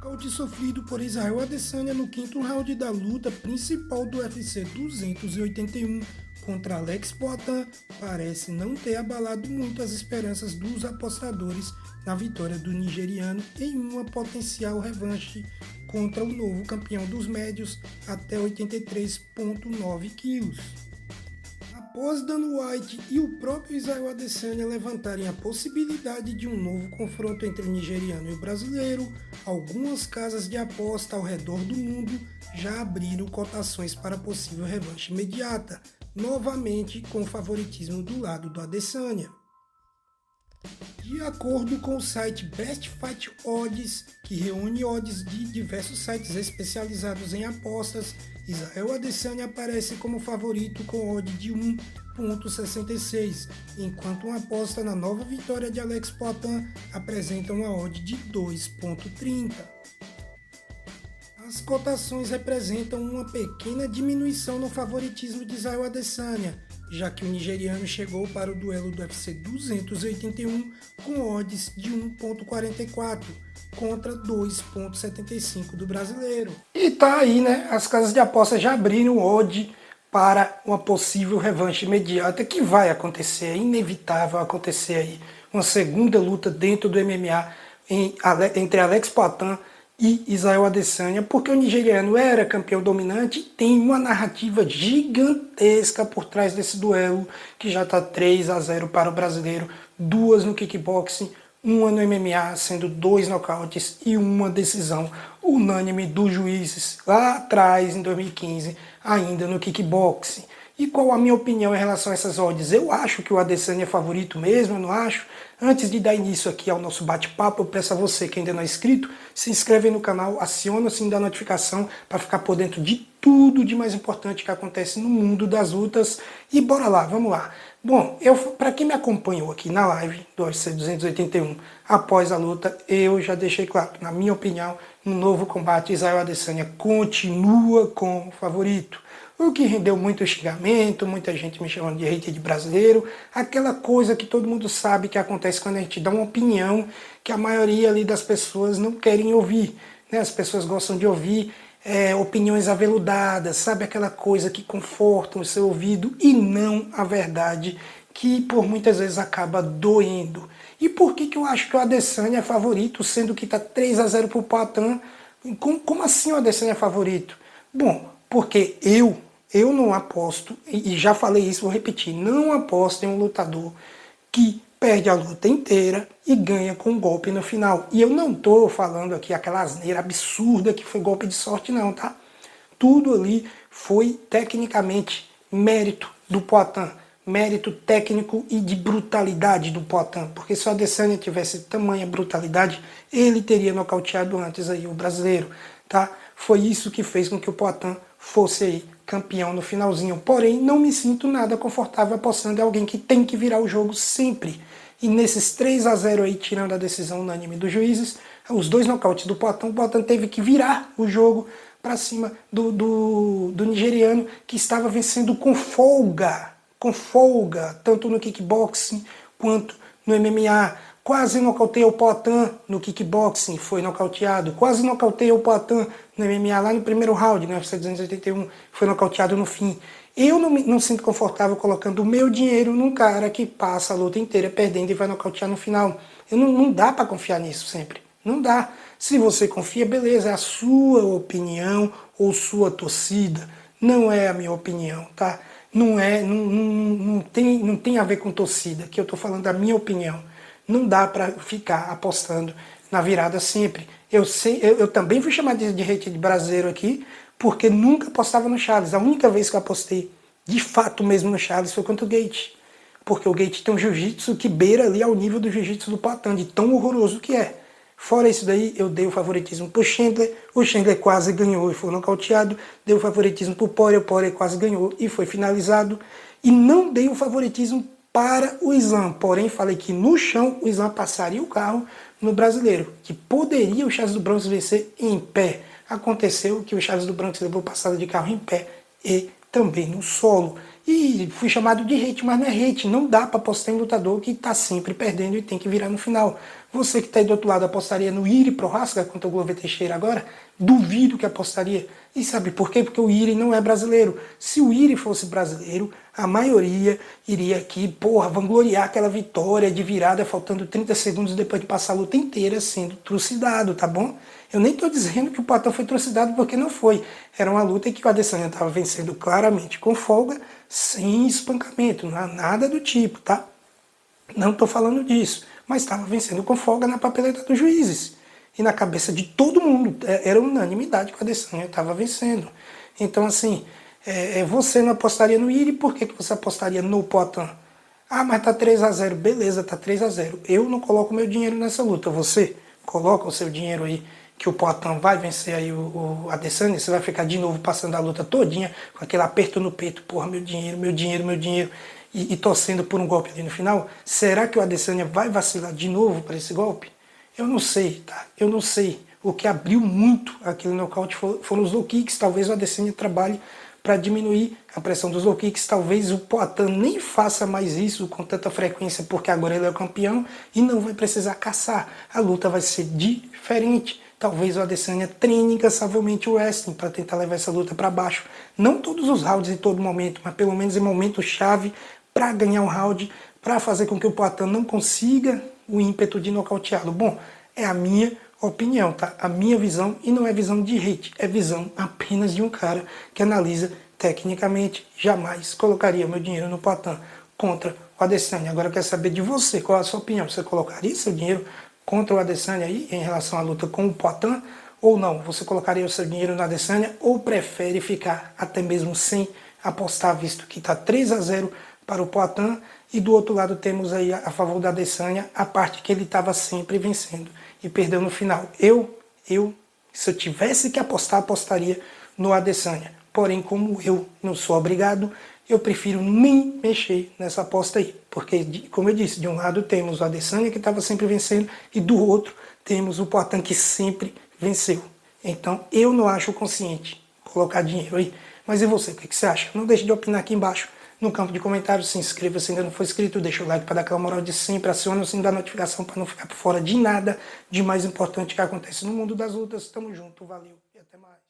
Nocaute sofrido por Israel Adesanya no quinto round da luta principal do UFC 281 contra Alex Poatan parece não ter abalado muito as esperanças dos apostadores na vitória do nigeriano em uma potencial revanche contra o novo campeão dos médios até 83,9 quilos. Após Dana White e o próprio Israel Adesanya levantarem a possibilidade de um novo confronto entre o nigeriano e o brasileiro, algumas casas de aposta ao redor do mundo já abriram cotações para possível revanche imediata, novamente com o favoritismo do lado do Adesanya. De acordo com o site Best Fight Odds, que reúne odds de diversos sites especializados em apostas, Israel Adesanya aparece como favorito com odd de 1,66, enquanto uma aposta na nova vitória de Alex Poatan apresenta uma odd de 2,30. As cotações representam uma pequena diminuição no favoritismo de Israel Adesanya, já que o nigeriano chegou para o duelo do UFC 281 com odds de 1,44 contra 2,75 do brasileiro. E tá aí, né? As casas de aposta já abriram odd para uma possível revanche imediata que vai acontecer, é inevitável acontecer aí. Uma segunda luta dentro do MMA entre Alex Poatan e Israel Adesanya, porque o nigeriano era campeão dominante e tem uma narrativa gigantesca por trás desse duelo, que já está 3-0 para o brasileiro, 2 no kickboxing, 1 no MMA, sendo 2 nocautes e uma decisão unânime dos juízes lá atrás, em 2015, ainda no kickboxing. E qual a minha opinião em relação a essas odds? Eu acho que o Adesanya é favorito mesmo, eu não acho. Antes de dar início aqui ao nosso bate-papo, eu peço a você que ainda não é inscrito, se inscreve aí no canal, aciona o sininho da notificação para ficar por dentro de tudo de mais importante que acontece no mundo das lutas. E bora lá, vamos lá. Bom, para quem me acompanhou aqui na live do UFC 281, após a luta, eu já deixei claro, na minha opinião, no novo combate, Israel Adesanya continua como favorito. O que rendeu muito xingamento, muita gente me chamando de hater de brasileiro, aquela coisa que todo mundo sabe que acontece quando a gente dá uma opinião que a maioria ali das pessoas não querem ouvir, né? As pessoas gostam de ouvir opiniões aveludadas, sabe? Aquela coisa que conforta o seu ouvido e não a verdade que por muitas vezes acaba doendo. E por que eu acho que o Adesanya é favorito, sendo que está 3-0 para o Poatan? Como assim o Adesanya é favorito? Bom, porque eu não aposto, e já falei isso, vou repetir, não aposto em um lutador que perde a luta inteira e ganha com um golpe no final. E eu não estou falando aqui aquela asneira absurda que foi golpe de sorte não, tá? Tudo ali foi tecnicamente mérito do Poatan, mérito técnico e de brutalidade do Poatan, porque se o Adesanya tivesse tamanha brutalidade, ele teria nocauteado antes aí o brasileiro, tá? Foi isso que fez com que o Poatan fosse aí campeão no finalzinho. Porém, não me sinto nada confortável apostando em alguém que tem que virar o jogo sempre. E nesses 3-0 aí, tirando a decisão unânime dos juízes, os 2 nocautes do Poatan, o Poatan teve que virar o jogo para cima do nigeriano, que estava vencendo com folga, tanto no kickboxing quanto no MMA. Quase nocauteia o Poatan no kickboxing, foi nocauteado. Quase nocauteia o Poatan no MMA lá no primeiro round, no UFC 281, foi nocauteado no fim. Eu não sinto confortável colocando o meu dinheiro num cara que passa a luta inteira perdendo e vai nocautear no final. Não dá para confiar nisso sempre. Não dá. Se você confia, beleza, é a sua opinião ou sua torcida. Não é a minha opinião, tá? Não tem a ver com torcida, que eu tô falando da minha opinião. Não dá para ficar apostando na virada sempre. Eu também fui chamado de hater de brasileiro aqui, porque nunca apostava no Charles. A única vez que eu apostei, de fato mesmo, no Charles foi contra o Gate. Porque o Gate tem um jiu-jitsu que beira ali ao nível do jiu-jitsu do Poatan, de tão horroroso que é. Fora isso daí, eu dei o favoritismo pro Chandler, o Chandler quase ganhou e foi nocauteado. Dei o favoritismo pro Poirier, o Poirier quase ganhou e foi finalizado. E não dei o favoritismo para o Islam, porém falei que no chão o Islam passaria o carro no brasileiro, que poderia o Charles do Bronx vencer em pé. Aconteceu que o Charles do Bronx levou passada de carro em pé e também no solo. E fui chamado de hate, mas não é hate, não dá para apostar em lutador que está sempre perdendo e tem que virar no final. Você que está aí do outro lado apostaria no Iri Prohaska contra o Glover Teixeira agora? Duvido que apostaria. E sabe por quê? Porque o Iri não é brasileiro. Se o Iri fosse brasileiro, a maioria iria aqui, vangloriar aquela vitória de virada faltando 30 segundos depois de passar a luta inteira sendo trucidado, tá bom? Eu nem estou dizendo que o Poatan foi trucidado porque não foi. Era uma luta em que o Adesanya estava vencendo claramente com folga, sem espancamento, nada do tipo, tá? Não estou falando disso, mas estava vencendo com folga na papeleta dos juízes. E na cabeça de todo mundo, era unanimidade que o Adesanya estava vencendo. Então, assim, você não apostaria no Iri, por que você apostaria no Poatan? Ah, mas tá 3-0, beleza, tá 3-0. Eu não coloco meu dinheiro nessa luta. Você coloca o seu dinheiro aí, que o Poatan vai vencer aí o Adesanya, você vai ficar de novo passando a luta todinha, com aquele aperto no peito, porra, meu dinheiro, meu dinheiro, meu dinheiro, e torcendo por um golpe ali no final. Será que o Adesanya vai vacilar de novo para esse golpe? Eu não sei, tá? Eu não sei. O que abriu muito aquele nocaute foram os low kicks. Talvez o Adesanya trabalhe para diminuir a pressão dos low kicks. Talvez o Poatan nem faça mais isso com tanta frequência, porque agora ele é o campeão e não vai precisar caçar. A luta vai ser diferente. Talvez o Adesanya treine incansavelmente o wrestling para tentar levar essa luta para baixo. Não todos os rounds em todo momento, mas pelo menos em momento-chave para ganhar um round, para fazer com que o Poatan não consiga o ímpeto de nocauteá-lo. Bom, é a minha opinião, tá? A minha visão, e não é visão de hate, é visão apenas de um cara que analisa tecnicamente. Jamais colocaria meu dinheiro no Poatan contra o Adesanya. Agora eu quero saber de você, qual é a sua opinião? Você colocaria seu dinheiro contra o Adesanya aí, em relação à luta com o Poatan, ou não? Você colocaria o seu dinheiro no Adesanya, ou prefere ficar até mesmo sem apostar, visto que está 3-0 para o Poatan, e do outro lado temos aí a favor da Adesanya a parte que ele estava sempre vencendo e perdeu no final. Se eu tivesse que apostar, apostaria no Adesanya. Porém, como eu não sou obrigado, eu prefiro nem mexer nessa aposta aí. Porque, como eu disse, de um lado temos o Adesanya que estava sempre vencendo e do outro temos o Poatan que sempre venceu. Então, eu não acho consciente colocar dinheiro aí. Mas e você, o que você acha? Não deixe de opinar aqui embaixo no campo de comentários. Se inscreva se ainda não for inscrito, deixa o like para dar aquela moral de sempre, aciona o sininho da notificação para não ficar por fora de nada de mais importante que acontece no mundo das lutas. Tamo junto, valeu e até mais.